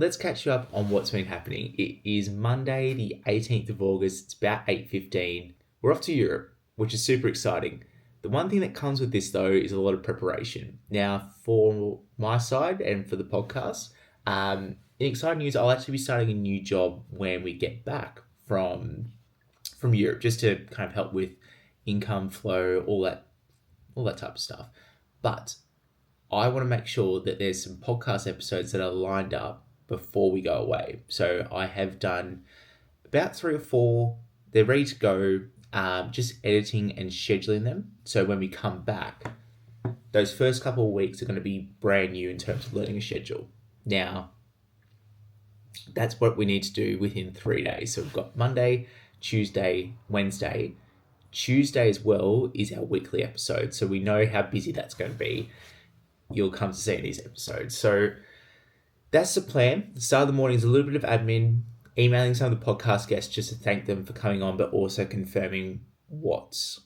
let's catch you up on what's been happening. It is Monday, the 18th of August. It's about 8:15. We're off to Europe, which is super exciting. The one thing that comes with this, though, is a lot of preparation. Now, for my side and for the podcast, in exciting news, I'll actually be starting a new job when we get back from Europe, just to kind of help with income flow, all that type of stuff. But I want to make sure that there's some podcast episodes that are lined up before we go away. So I have done about 3 or 4. They're ready to go, just editing and scheduling them. So when we come back, those first couple of weeks are going to be brand new in terms of learning a schedule. Now, that's what we need to do within 3 days. So we've got Monday, Tuesday, Wednesday. Tuesday as well is our weekly episode. So we know how busy that's going to be. You'll come to see in these episodes. So that's the plan. The start of the morning is a little bit of admin, emailing some of the podcast guests just to thank them for coming on, but also confirming what's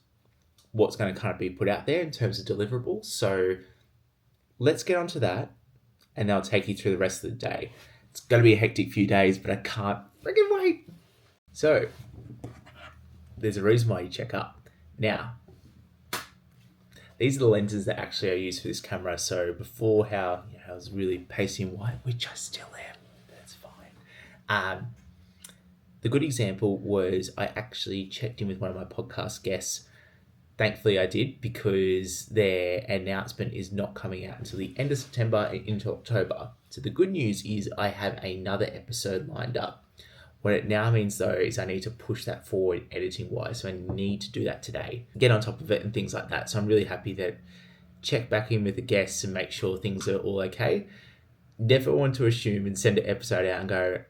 going to kind of be put out there in terms of deliverables. So let's get onto that, and I'll take you through the rest of the day. It's going to be a hectic few days, but I can't freaking wait. So there's a reason why you check up. Now, these are the lenses that actually I use for this camera. So before I was really pasting white, which I still am. That's fine. The good example was I actually checked in with one of my podcast guests. Thankfully I did, because their announcement is not coming out until the end of September and into October. So the good news is I have another episode lined up. What it now means, though, is I need to push that forward editing-wise. So I need to do that today, get on top of it and things like that. So I'm really happy that check back in with the guests and make sure things are all okay. Never want to assume and send an episode out and go,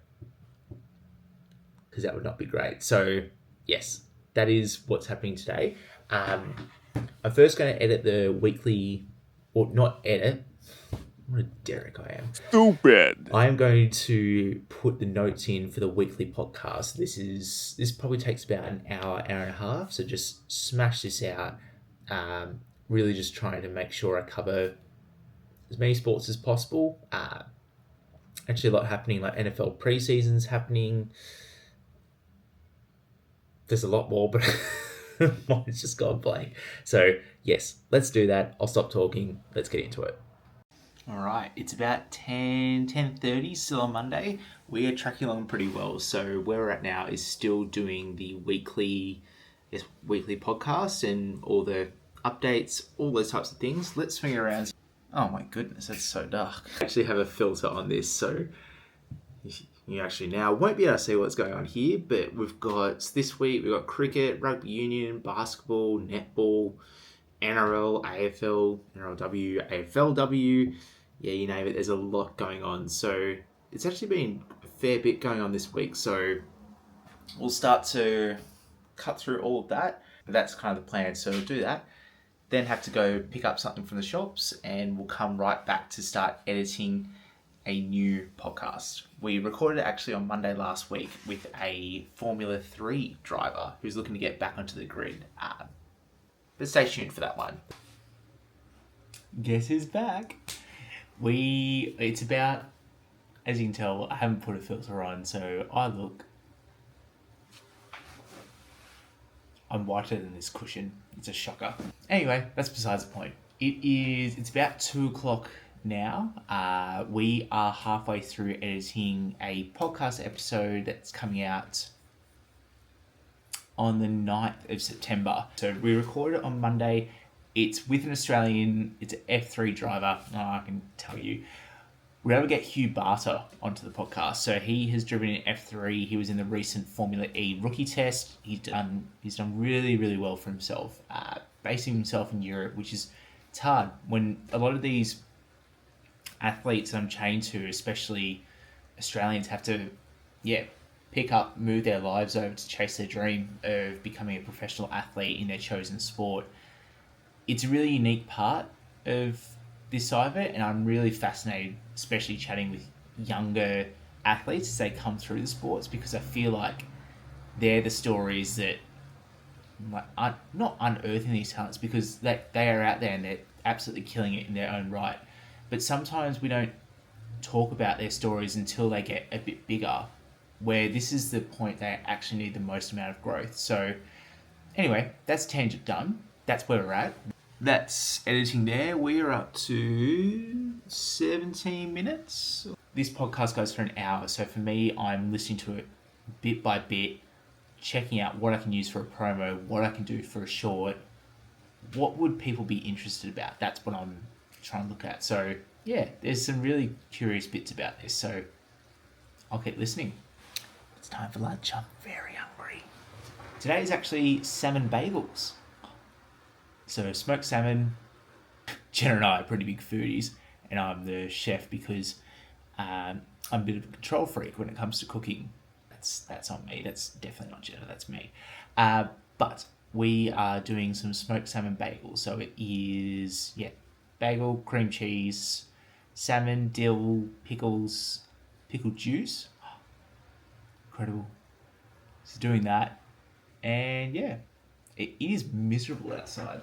because that would not be great. So yes, that is what's happening today. I'm first going to edit the weekly, or not edit. What a Derek I am. Stupid. I am going to put the notes in for the weekly podcast. This probably takes about an hour and a half. So just smash this out. Really just trying to make sure I cover as many sports as possible. Actually a lot happening, like NFL preseason's happening. There's a lot more, but mine's just gone blank. So yes, let's do that. I'll stop talking. Let's get into it. All right, it's about 10:30, still on Monday. We are tracking along pretty well. So where we're at now is still doing the weekly podcast and all the updates, all those types of things. Let's swing it around. Oh my goodness, that's so dark. I actually have a filter on this, so you actually now won't be able to see what's going on here, but this week we've got cricket, rugby union, basketball, netball, NRL, AFL, NRLW, AFLW, yeah, you name it, there's a lot going on. So it's actually been a fair bit going on this week. So we'll start to cut through all of that. That's kind of the plan. So we'll do that. Then have to go pick up something from the shops, and we'll come right back to start editing a new podcast. We recorded it actually on Monday last week with a Formula 3 driver who's looking to get back onto the grid. But stay tuned for that one. Guess who's back? It's about, as you can tell, I haven't put a filter on, so I'm whiter than this cushion. It's a shocker. Anyway, that's besides the point. It's about 2:00 now. We are halfway through editing a podcast episode that's coming out on the 9th of September. So we recorded it on Monday. It's with an Australian, it's an F3 driver. I can tell you. We were able to get Hugh Barter onto the podcast. So he has driven in F3. He was in the recent Formula E rookie test. He's done really, really well for himself. Basing himself in Europe, which is, it's hard. When a lot of these athletes I'm chained to, especially Australians, have to, move their lives over to chase their dream of becoming a professional athlete in their chosen sport. It's a really unique part of this side of it, and I'm really fascinated, especially chatting with younger athletes as they come through the sports, because I feel like they're the stories that not unearthing these talents, because they are out there and they're absolutely killing it in their own right. But sometimes we don't talk about their stories until they get a bit bigger, where this is the point they actually need the most amount of growth. So anyway, that's tangent done. That's where we're at. That's editing there. We are up to 17 minutes. This podcast goes for an hour. So for me, I'm listening to it bit by bit, checking out what I can use for a promo, what I can do for a short, what would people be interested about. That's what I'm trying to look at. So yeah, there's some really curious bits about this. So I'll keep listening. It's time for lunch. I'm very hungry. Today is actually salmon bagels. So smoked salmon. Jenna and I are pretty big foodies, and I'm the chef because I'm a bit of a control freak when it comes to cooking. That's on me. That's definitely not Jenna. That's me. But we are doing some smoked salmon bagels. So it is bagel, cream cheese, salmon, dill, pickles, pickled juice. Incredible. So doing that, and it is miserable outside.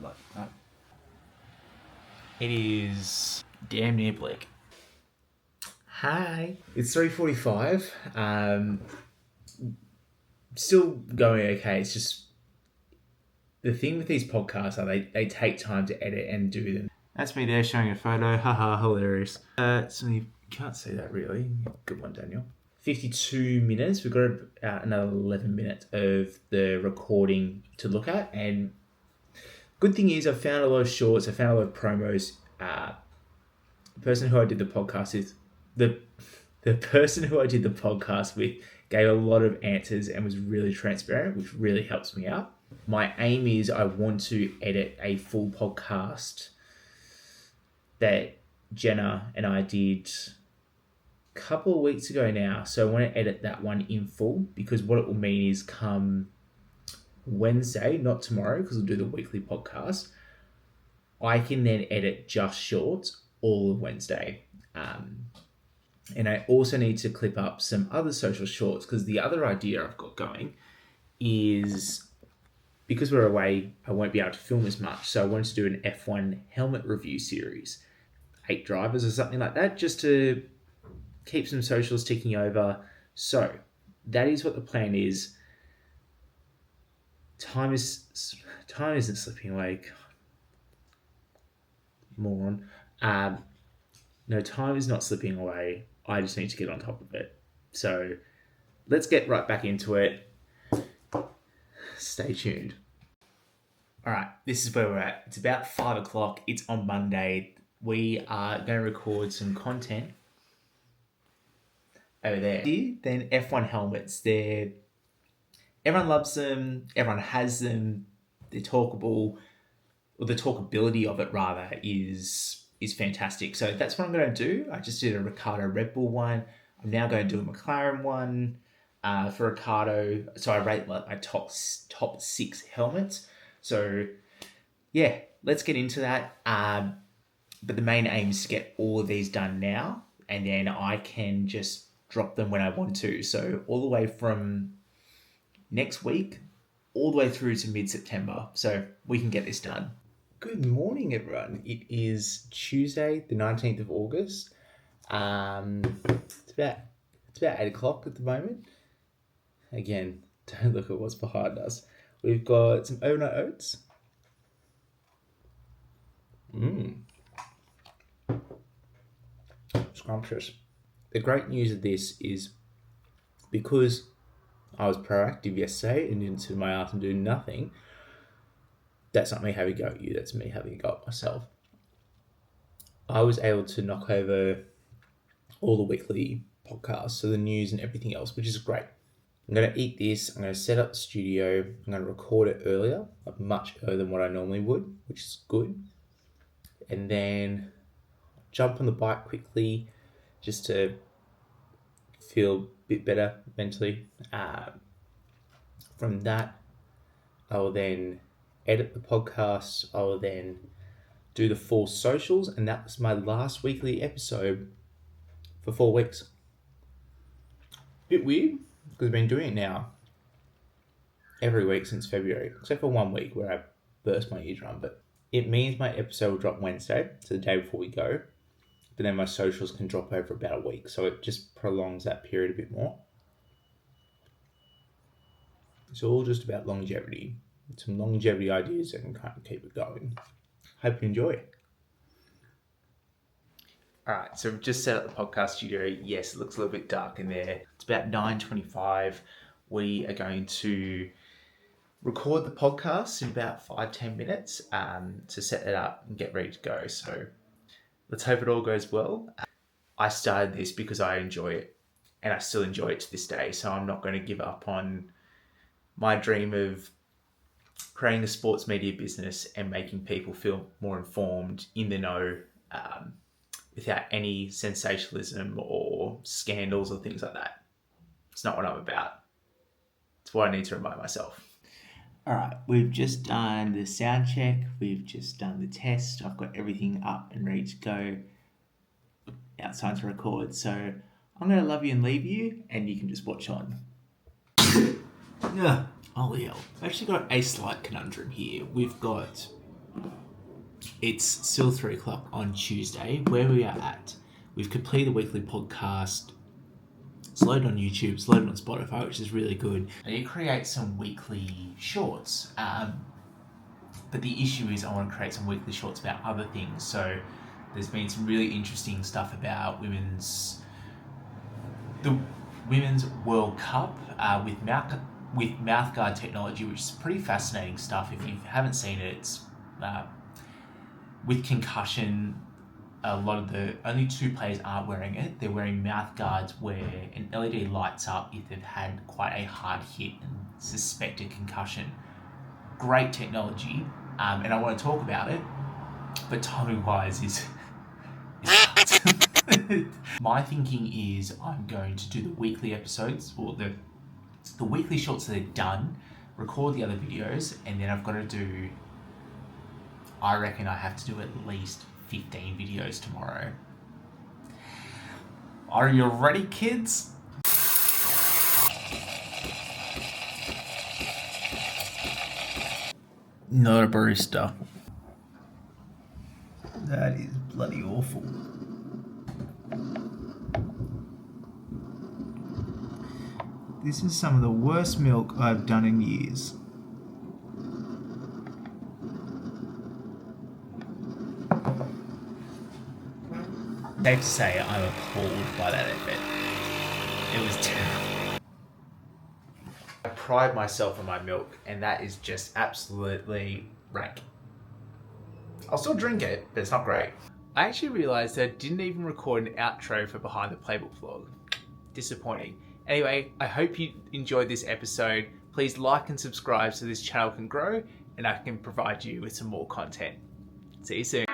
It is damn near bleak. Hi. It's 3:45. Still going okay. It's just the thing with these podcasts are they take time to edit and do them. That's me there showing a photo. Haha, hilarious. So you can't see that really. Good one, Daniel. 52 minutes. We've got another 11 minutes of the recording to look at. And good thing is I've found a lot of shorts. I found a lot of promos. The person who I did the podcast with gave a lot of answers and was really transparent, which really helps me out. My aim is I want to edit a full podcast that Jenna and I did a couple of weeks ago now. So I want to edit that one in full, because what it will mean is come Wednesday, not tomorrow, because we'll do the weekly podcast, I can then edit just shorts all of Wednesday. And I also need to clip up some other social shorts, because the other idea I've got going is, because we're away, I won't be able to film as much. So I wanted to do an F1 helmet review series, 8 drivers or something like that, just to keep some socials ticking over. So that is what the plan is. Time isn't slipping away. Moron. No, time is not slipping away. I just need to get on top of it. So let's get right back into it. Stay tuned. All right, this is where we're at. It's about 5 o'clock. It's on Monday. We are going to record some content over there. Then F1 helmets. Everyone loves them. Everyone has them. They're talkable. Or the talkability of it, rather, is fantastic. So that's what I'm going to do. I just did a Ricardo Red Bull one. I'm now going to do a McLaren one for Ricardo. So I rate my top 6 helmets. So yeah, let's get into that. But the main aim is to get all of these done now, and then I can just drop them when I want to. So all the way from next week, all the way through to mid-September. So we can get this done. Good morning, everyone. It is Tuesday, the 19th of August. It's about 8 o'clock at the moment. Again, don't look at what's behind us. We've got some overnight oats. Scrumptious. The great news of this is, because I was proactive yesterday and didn't sit my ass and do nothing, that's not me having a go at you, that's me having a go at myself. I was able to knock over all the weekly podcasts, so the news and everything else, which is great. I'm going to eat this, I'm going to set up the studio, I'm going to record it earlier, much earlier than what I normally would, which is good. And then jump on the bike quickly, just to feel a bit better mentally. From that, I will then edit the podcast. I will then do the 4 socials, and that was my last weekly episode for 4 weeks. Bit weird, because I've been doing it now every week since February, except for 1 week where I burst my eardrum. But it means my episode will drop Wednesday, so the day before we go, but then my socials can drop over about a week. So it just prolongs that period a bit more. It's all just about longevity. Some longevity ideas that can kind of keep it going. Hope you enjoy. All right, so we've just set up the podcast studio. Yes, it looks a little bit dark in there. It's about 9:25. We are going to record the podcast in about 5-10 minutes to set it up and get ready to go. So let's hope it all goes well. I started this because I enjoy it, and I still enjoy it to this day. So I'm not going to give up on my dream of creating a sports media business and making people feel more informed, in the know, without any sensationalism or scandals or things like that. It's not what I'm about. It's what I need to remind myself. All right, we've just done the sound check. We've just done the test. I've got everything up and ready to go. Now it's time to record. So I'm going to love you and leave you, and you can just watch on. Yeah. Oh, yeah. I've actually got a slight conundrum here. It's still 3 o'clock on Tuesday. Where we are at, we've completed the weekly podcast. It's loaded on YouTube, it's loaded on Spotify, which is really good. I need to create some weekly shorts. But the issue is I want to create some weekly shorts about other things. So there's been some really interesting stuff about the Women's World Cup with mouthguard technology, which is pretty fascinating stuff. If you haven't seen it, it's with concussion. A lot of only 2 players aren't wearing it. They're wearing mouth guards where an LED lights up if they've had quite a hard hit and suspected concussion. Great technology, and I want to talk about it, but timing-wise is my thinking is I'm going to do the weekly episodes, or the weekly shorts that are done, record the other videos, and then I've got to do, I reckon I have to do at least 15 videos tomorrow. Are you ready, kids? Not a barista. That is bloody awful. This is some of the worst milk I've done in years. Safe to say, I'm appalled by that effort. It was terrible. I pride myself on my milk, and that is just absolutely rank. I'll still drink it, but it's not great. I actually realised that I didn't even record an outro for Behind the Playbook vlog. Disappointing. Anyway, I hope you enjoyed this episode. Please like and subscribe so this channel can grow and I can provide you with some more content. See you soon.